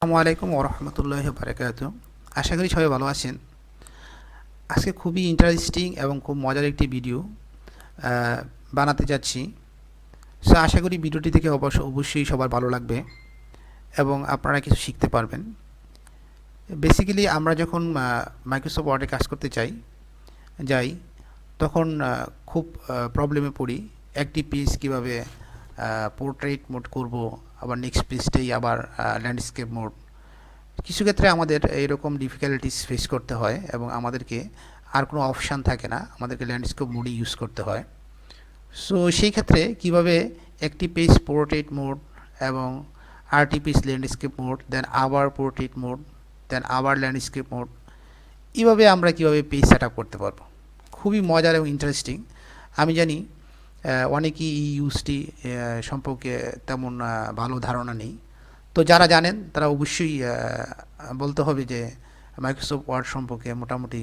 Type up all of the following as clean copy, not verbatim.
আসসালামু আলাইকুম ওয়া রাহমাতুল্লাহি ওয়া বারাকাতুহু। আশা করি সবাই ভালো আছেন। আজকে খুবই ইন্টারেস্টিং এবং খুব মজার একটি ভিডিও বানাতে যাচ্ছি। সো আশা করি ভিডিওটি দেখে অবশ্যই সবার ভালো লাগবে এবং আপনারা কিছু শিখতে পারবেন। বেসিক্যালি আমরা যখন মাইক্রোসফট ওয়ার্ডে কাজ করতে যাই তখন খুব প্রবলেমে পড়ি। একটি পেজ কীভাবে পোর্ট্রেট মোড করব, আবার নেক্সট পেজটাই আবার ল্যান্ডস্কেপ মোড। কিছু ক্ষেত্রে আমাদের এরকম ডিফিকাল্টিস ফেস করতে হয় এবং আমাদেরকে আর কোনো অপশান থাকে না, আমাদেরকে ল্যান্ডস্কেপ মোডই ইউজ করতে হয়। সো সেই ক্ষেত্রে কিভাবে একটি পেজ পোর্ট্রেট মোড এবং আরেকটি পেজ ল্যান্ডস্কেপ মোড, দেন আবার পোর্ট্রেট মোড, দেন আবার ল্যান্ডস্কেপ মোড, এইভাবে আমরা কিভাবে পেজ সেট আপ করতে পারবো। খুবই মজার এবং ইন্টারেস্টিং। আমি জানি অনেকেই এই ইউজটি সম্পর্কে তেমন ভালো ধারণা নেই। তো যারা জানেন তারা অবশ্যই বলতে হবে যে মাইক্রোসফট ওয়ার্ড সম্পর্কে মোটামুটি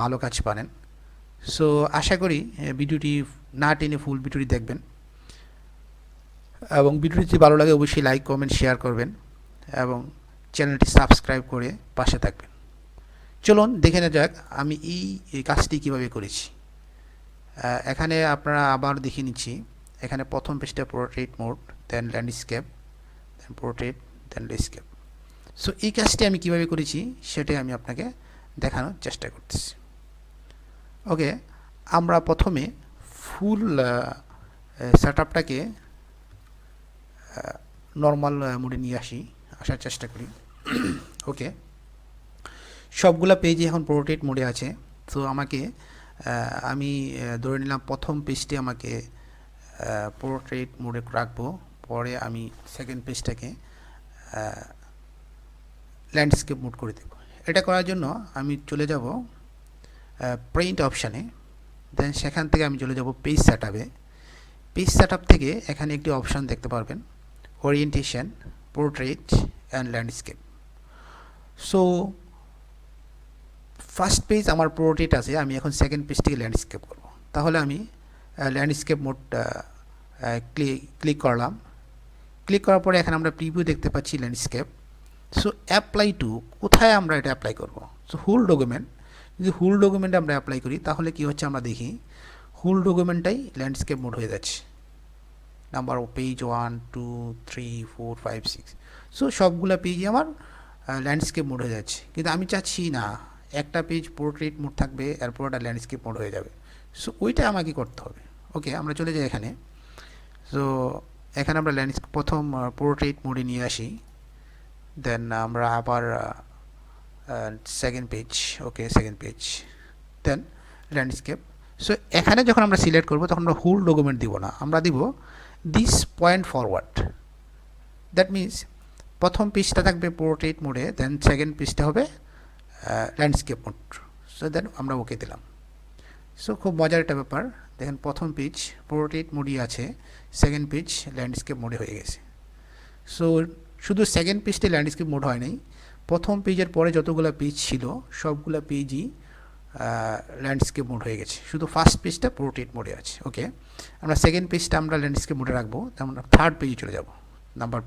ভালো কাজ পারেন। সো আশা করি ভিডিওটি না টেনে ফুল ভিডিওটি দেখবেন এবং ভিডিওটি যদি ভালো লাগে অবশ্যই লাইক কমেন্ট শেয়ার করবেন এবং চ্যানেলটি সাবস্ক্রাইব করে পাশে থাকবেন। চলুন দেখে নেওয়া যাক আমি এই কাজটি কীভাবে করেছি। এখানে আপনারা আবার দেখে নিচ্ছি। এখানে প্রথম পেজটা পোর্ট্রেট মোড, দেন ল্যান্ডস্কেপ, দেন পোর্ট্রেট, দেন ল্যান্ডস্কেপ। সো এই কাজটি আমি কিভাবে করেছি সেটাই আমি আপনাকে দেখানোর চেষ্টা করতেছি। ওকে, আমরা প্রথমে ফুল সেটআপটাকে নর্মাল মোডে নিয়ে আসার চেষ্টা করি। ওকে, সবগুলা পেজই এখন পোর্ট্রেট মোডে আছে। তো আমি ধরে নিলাম প্রথম পেজটি আমাকে পোর্ট্রেট মোডে রাখবো, পরে আমি সেকেন্ড পেজটাকে ল্যান্ডস্কেপ মোড করে দেব। এটা করার জন্য আমি চলে যাব প্রিন্ট অপশানে, দেন সেখান থেকে আমি চলে যাব পেজ সেটআপে। পেজ সেটআপ থেকে এখানে একটি অপশান দেখতে পারবেন, orientation, portrait and landscape. So first page আমার পোর্ট্রেট আছে, আমি এখন সেকেন্ড পেজটিকে ল্যান্ডস্কেপ করব। তাহলে আমি ল্যান্ডস্কেপ মোড ক্লিক করলাম। ক্লিক করার পরে এখানে আমরা প্রিভিউ দেখতে পাচ্ছি ল্যান্ডস্কেপ। সো অ্যাপ্লাই টু, কোথায় আমরা এটা অ্যাপ্লাই করব? সো হুল ডকুমেন্ট, যদি হুল ডকুমেন্টে আমরা অ্যাপ্লাই করি তাহলে কি হচ্ছে আমরা দেখি, হুল ডকুমেন্টটাই ল্যান্ডস্কেপ মোড হয়ে যাচ্ছে। Number page 1 2 3 4 5 6। সো সবগুলা পেজই আমার ল্যান্ডস্কেপ মোড হয়ে যাচ্ছে, কিন্তু আমি চাচ্ছি না একটা পেজ পোর্ট্রেট মোড থাকবে এরপর ওটা ল্যান্ডস্কেপ মোড হয়ে যাবে। সো ওইটা আমাকে করতে হবে। ওকে, আমরা চলে যাই এখানে। সো এখানে আমরা প্রথম পোর্ট্রেট মোডে নিয়ে আসি, দেন আমরা আবার second page, okay second page, then landscape. So এখানে যখন আমরা সিলেক্ট করব তখন আমরা হুল ডকুমেন্ট দিব না, আমরা দিব this point forward. That means প্রথম পেজটা থাকবে পোর্ট্রেট মোডে, দেন সেকেন্ড পেজটা হবে ল্যান্ডস্কেপ মোড। সো দেন আমরা ওকে দিলাম। সো খুব মজার একটা ব্যাপার, দেখেন প্রথম পেজ পোর্ট্রেট মোডই আছে, সেকেন্ড পেজ ল্যান্ডস্কেপ মোডে হয়ে গেছে। সো শুধু সেকেন্ড পেজটি ল্যান্ডস্কেপ মোড হয় নাই, প্রথম পেজের পরে যতগুলো পেজ ছিল সবগুলো পেজই ল্যান্ডস্কেপ মোড হয়ে গেছে, শুধু ফার্স্ট পেজটা পোর্ট্রেট মোডে আছে। ওকে, আমরা সেকেন্ড পেজটা আমরা ল্যান্ডস্কেপ মোডে রাখবো, আমরা থার্ড পেজে চলে যাব, নাম্বার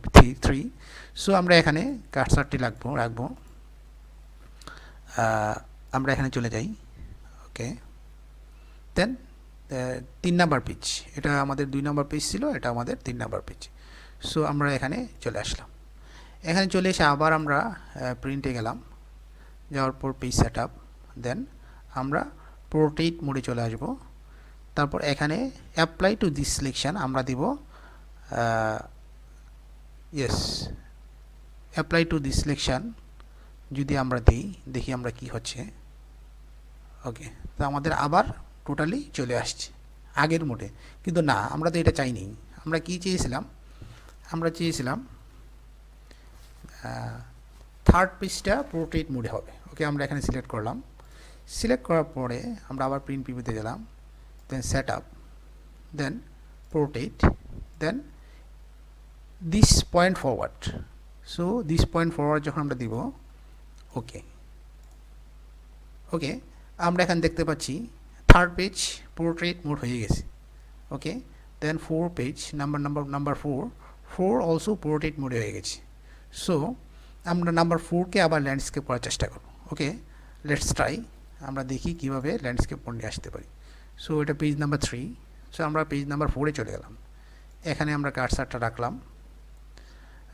3। সো আমরা এখানে কার্সারটি রাখবো, আমরা এখানে চলে যাই। ওকে, দেন 3 নাম্বার পেজ, এটা আমাদের 2 নাম্বার পেজ ছিল, এটা আমাদের 3 নাম্বার পেজ। সো আমরা এখানে চলে আসলাম। এখানে চলে এসে আবার আমরা প্রিন্টে গেলাম, যাওয়ার পর পেজ সেটআপ, দেন আমরা পোর্ট্রেট মোডে চলে আসব। তারপর এখানে অ্যাপ্লাই টু দিস সিলেকশন আমরা দিব yes, apply to this selection যদি আমরা দেখি আমরা কি হচ্ছে। ওকে, তো আমাদের আবার টোটালি চলে আসছে আগের মোডে, কিন্তু না, আমরা তো এটা চাইনি। আমরা কি চেয়েছিলাম, আমরা চেয়েছিলাম থার্ড পেজটা পোর্ট্রেট মোডে হবে। ওকে, আমরা এখানে সিলেক্ট করলাম। সিলেক্ট করার পরে আমরা আবার প্রিন্ট প্রিভিউতে গেলাম, then set up, then portrait, then this point forward. So this point forward যখন আমরা দিব, ওকে ওকে আমরা এখানে দেখতে পাচ্ছি থার্ড পেজ পোর্ট্রেট মোড হয়ে গেছে। ওকে, দেন 4 পেজ নাম্বার 4 অলসো পোর্ট্রেট মোডে হয়ে গেছে। সো আমরা নাম্বার 4কে আবার ল্যান্ডস্কেপ করার চেষ্টা করব। ওকে, লেটস ট্রাই। আমরা দেখি কিভাবে ল্যান্ডস্কেপ মোড নিয়ে আসতে পারি। সো এটা পেজ নাম্বার 3। সো আমরা পেজ নাম্বার 4-এ চলে গেলাম। এখানে আমরা কার্সারটা রাখলাম,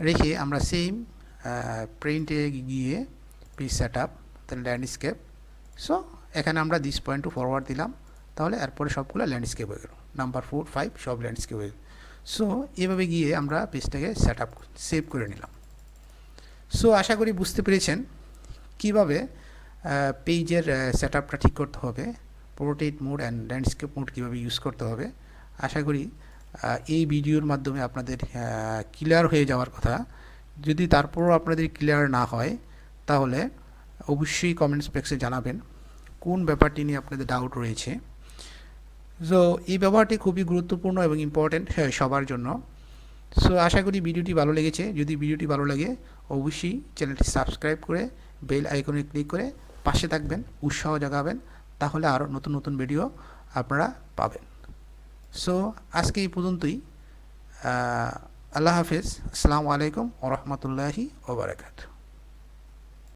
রেখে আমরা সেম প্রিন্টে গিয়ে পেজ সেট আপ, তাহলে ল্যান্ডস্কেপ। সো এখানে আমরা দিস পয়েন্ট টু ফরওয়ার্ড দিলাম, তাহলে এরপরে সবগুলো ল্যান্ডস্কেপ হয়ে গেল। নাম্বার 4, 5 সব ল্যান্ডস্কেপ হয়ে গেল। সো এভাবে গিয়ে আমরা পেজটাকে সেট আপ সেভ করে নিলাম। সো আশা করি বুঝতে পেরেছেন কীভাবে পেজের সেট আপটা ঠিক করতে হবে, portrait mode and landscape mode কীভাবে ইউজ করতে হবে। আশা করি এই ভিডিওর মাধ্যমে আপনাদের ক্লিয়ার হয়ে যাওয়ার কথা। যদি তারপরও আপনাদের ক্লিয়ার না হয় তাহলে অবশ্যই কমেন্টস বক্সে জানাবেন কোন ব্যাপারটি নিয়ে আপনাদের ডাউট রয়েছে। সো এই ব্যাপারটি খুবই গুরুত্বপূর্ণ এবং ইম্পর্ট্যান্ট সবার জন্য। সো আশা করি ভিডিওটি ভালো লেগেছে। যদি ভিডিওটি ভালো লাগে অবশ্যই চ্যানেলটি সাবস্ক্রাইব করে বেল আইকনে ক্লিক করে পাশে থাকবেন, উৎসাহ জাগাবেন, তাহলে আরও নতুন নতুন ভিডিও আপনারা পাবেন। সো আজকে এই পর্যন্তই। আল্লাহ হাফেজ। আসসালামু আলাইকুম ওয়া রাহমাতুল্লাহি ওয়া বারাকাতুহু।